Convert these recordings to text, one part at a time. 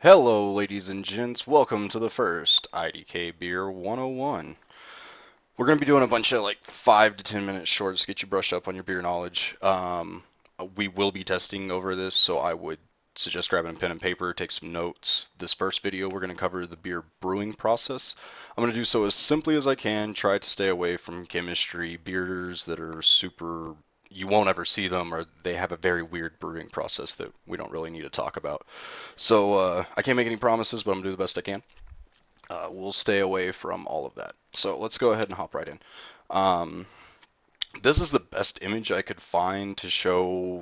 Hello, ladies and gents. Welcome to the first IDK Beer 101. We're going to be doing a bunch of like 5 to 10 minute shorts to get you brushed up on your beer knowledge. We will be testing over this, so I would suggest grabbing a pen and paper, take some notes. This first video, we're going to cover the beer brewing process. I'm going to do so as simply as I can, try to stay away from chemistry, beers that are super, you won't ever see them, or they have a very weird brewing process that we don't really need to talk about. So I can't make any promises, but I'm gonna do the best I can. We'll stay away from all of that. So let's go ahead and hop right in. Um, this is the best image I could find to show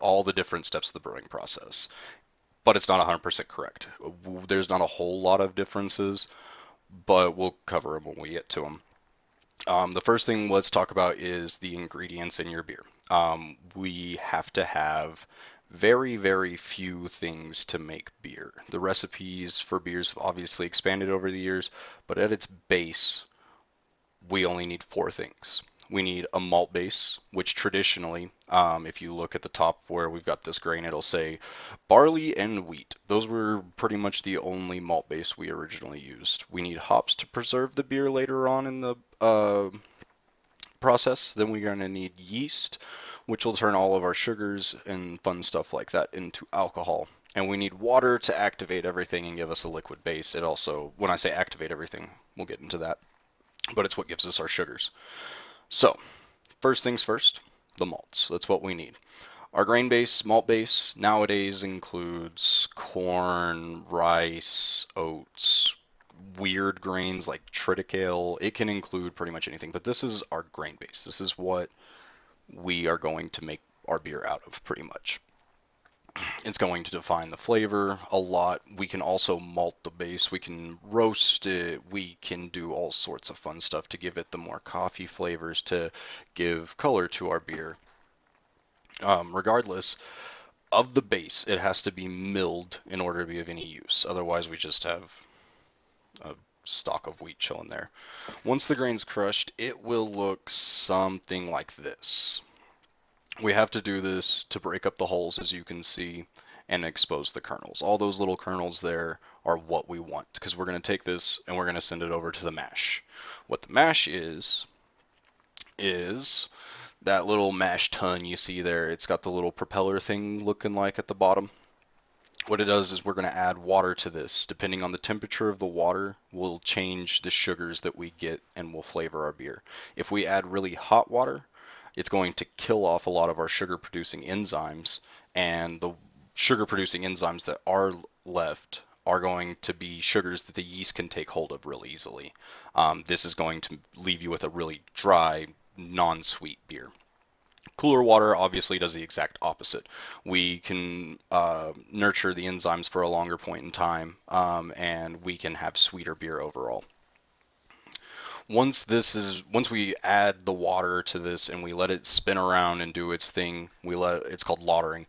all the different steps of the brewing process, but it's not 100% correct. There's not a whole lot of differences, but we'll cover them when we get to them. The first thing let's talk about is the ingredients in your beer. We have to have very, very few things to make beer. The recipes for beers have obviously expanded over the years, but at its base, we only need four things. We need a malt base, which traditionally, if you look at the top where we've got this grain, it'll say barley and wheat. Those were pretty much the only malt base we originally used. We need hops to preserve the beer later on in the process. Then we're going to need yeast, which will turn all of our sugars and fun stuff like that into alcohol. And we need water to activate everything and give us a liquid base. It also, when I say activate everything, we'll get into that, but it's what gives us our sugars. So, first things first, the malts. That's what we need. Our grain base, malt base, nowadays includes corn, rice, oats, weird grains like triticale. It can include pretty much anything, but this is our grain base. This is what we are going to make our beer out of pretty much. It's going to define the flavor a lot. We can also malt the base. We can roast it. We can do all sorts of fun stuff to give it the more coffee flavors to give color to our beer. Regardless of the base, it has to be milled in order to be of any use. Otherwise, we just have a stalk of wheat chilling there. Once the grain's crushed, it will look something like this. We have to do this to break up the hulls, as you can see, and expose the kernels. All those little kernels there are what we want, because we're going to take this and we're going to send it over to the mash. What the mash is that little mash tun you see there. It's got the little propeller thing looking like at the bottom. What it does is we're going to add water to this. Depending on the temperature of the water, we'll change the sugars that we get and we'll flavor our beer. If we add really hot water, it's going to kill off a lot of our sugar producing enzymes, and the sugar producing enzymes that are left are going to be sugars that the yeast can take hold of real easily. This is going to leave you with a really dry, non-sweet beer. Cooler water obviously does the exact opposite. We can nurture the enzymes for a longer point in time, and we can have sweeter beer overall. Once we add the water to this and we let it spin around and do its thing, it's called lautering.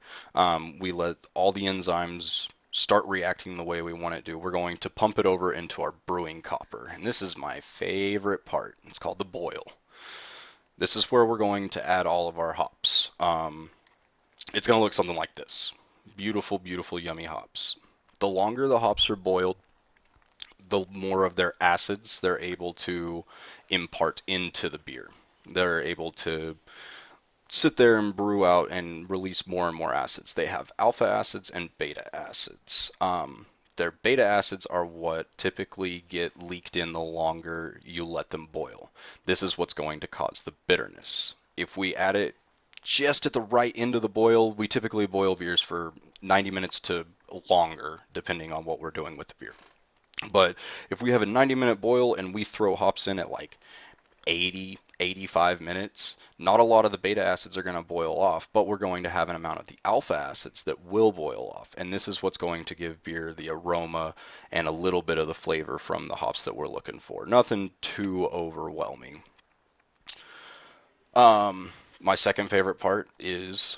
We let all the enzymes start reacting the way we want it to. We're going to pump it over into our brewing copper, and this is my favorite part. It's called the boil. This is where we're going to add all of our hops. It's going to look something like this. Beautiful, beautiful, yummy hops. The longer the hops are boiled, the more of their acids they're able to impart into the beer. They're able to sit there and brew out and release more and more acids. They have alpha acids and beta acids. Their beta acids are what typically get leaked in the longer you let them boil. This is what's going to cause the bitterness. If we add it just at the right end of the boil, we typically boil beers for 90 minutes to longer, depending on what we're doing with the beer. But if we have a 90-minute boil and we throw hops in at like 80, 85 minutes, not a lot of the beta acids are going to boil off, but we're going to have an amount of the alpha acids that will boil off. And this is what's going to give beer the aroma and a little bit of the flavor from the hops that we're looking for. Nothing too overwhelming. My second favorite part is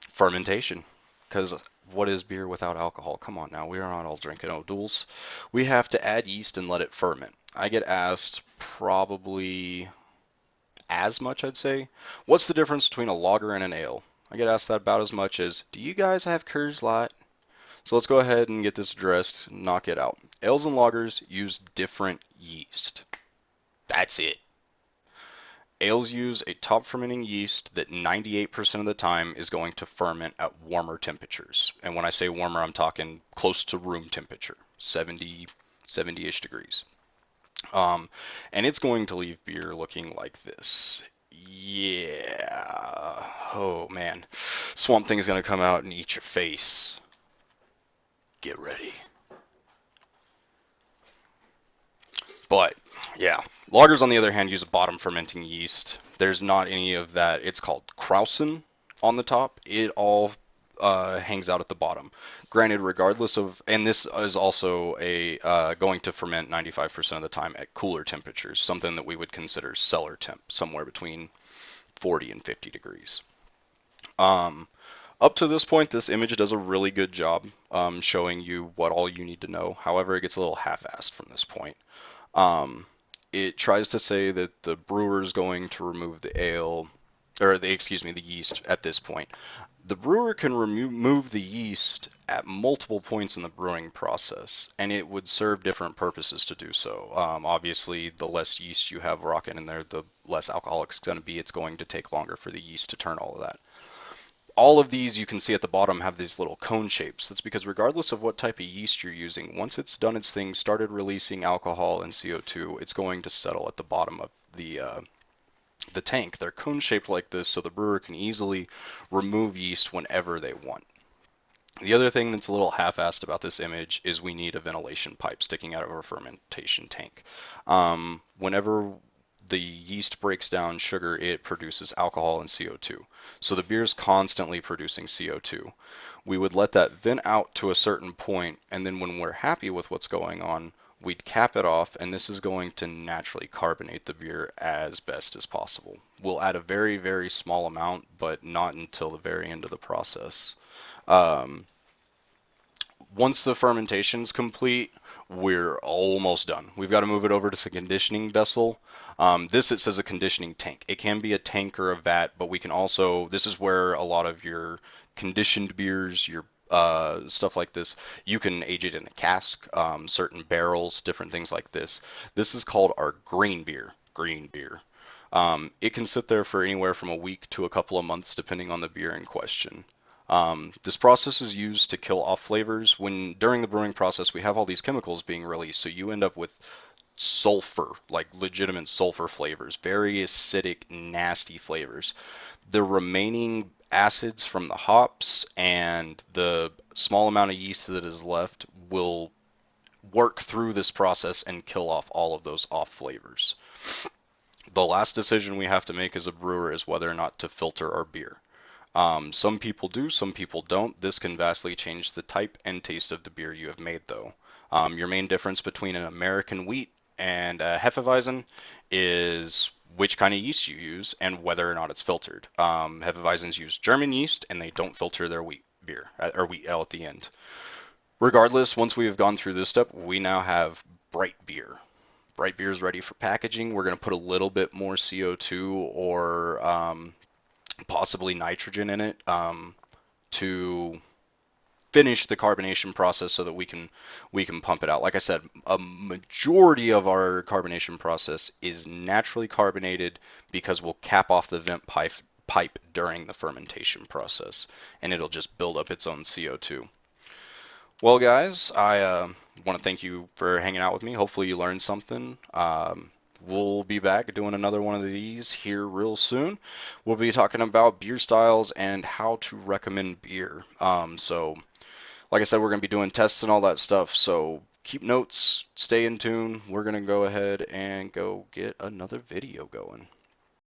fermentation, because what is beer without alcohol? Come on now, we are not all drinking O'Doul's. We have to add yeast and let it ferment. I get asked probably as much, I'd say. What's the difference between a lager and an ale? I get asked that about as much as, do you guys have Coors Light? So let's go ahead and get this addressed, knock it out. Ales and lagers use different yeast. That's it. Ales use a top fermenting yeast that 98% of the time is going to ferment at warmer temperatures. And when I say warmer, I'm talking close to room temperature, 70-ish degrees. And it's going to leave beer looking like this. Yeah. Oh man. Swamp Thing is going to come out and eat your face. Get ready. But yeah, lagers on the other hand use a bottom fermenting yeast. There's not any of that. It's called Krausen on the top. It all hangs out at the bottom. Granted, regardless of, and this is also a going to ferment 95% of the time at cooler temperatures, something that we would consider cellar temp, somewhere between 40 and 50 degrees. Up to this point, this image does a really good job showing you what all you need to know. However, it gets a little half-assed from this point. It tries to say that the brewer is going to remove the ale, or the yeast at this point. The brewer can remove the yeast at multiple points in the brewing process, and it would serve different purposes to do so. Obviously, the less yeast you have rocking in there, the less alcoholic it's going to be. It's going to take longer for the yeast to turn all of that. All of these you can see at the bottom have these little cone shapes. That's because regardless of what type of yeast you're using, once it's done its thing, started releasing alcohol and CO2, it's going to settle at the bottom of the tank. They're cone shaped like this so the brewer can easily remove yeast whenever they want. The other thing that's a little half-assed about this image is we need a ventilation pipe sticking out of our fermentation tank. Whenever the yeast breaks down sugar, it produces alcohol and CO2. So the beer is constantly producing CO2. We would let that vent out to a certain point, and then when we're happy with what's going on, we'd cap it off, and this is going to naturally carbonate the beer as best as possible. We'll add a very, very small amount, but not until the very end of the process. Once the fermentation's complete, we're almost done. We've got to move it over to the conditioning vessel. This, it says a conditioning tank. It can be a tank or a vat, but we can also, this is where a lot of your conditioned beers, your stuff like this, you can age it in a cask, certain barrels, different things like this. This is called our grain beer. Green beer. It can sit there for anywhere from a week to a couple of months, depending on the beer in question. This process is used to kill off flavors. During the brewing process, we have all these chemicals being released, so you end up with sulfur, like legitimate sulfur flavors, very acidic, nasty flavors. The remaining acids from the hops and the small amount of yeast that is left will work through this process and kill off all of those off flavors. The last decision we have to make as a brewer is whether or not to filter our beer. Some people do, some people don't. This can vastly change the type and taste of the beer you have made, though. Your main difference between an American wheat and a Hefeweizen is which kind of yeast you use and whether or not it's filtered. Hefeweizens use German yeast, and they don't filter their wheat beer or wheat ale at the end. Regardless, once we have gone through this step, we now have bright beer. Bright beer is ready for packaging. We're going to put a little bit more CO2 or possibly nitrogen in it to finish the carbonation process so that we can pump it out. Like I said, a majority of our carbonation process is naturally carbonated because we'll cap off the vent pipe during the fermentation process, and it'll just build up its own CO2. Well, guys, I want to thank you for hanging out with me. Hopefully you learned something. We'll be back doing another one of these here real soon. We'll be talking about beer styles and how to recommend beer. So, like I said, we're going to be doing tests and all that stuff. So keep notes, stay in tune. We're going to go ahead and go get another video going.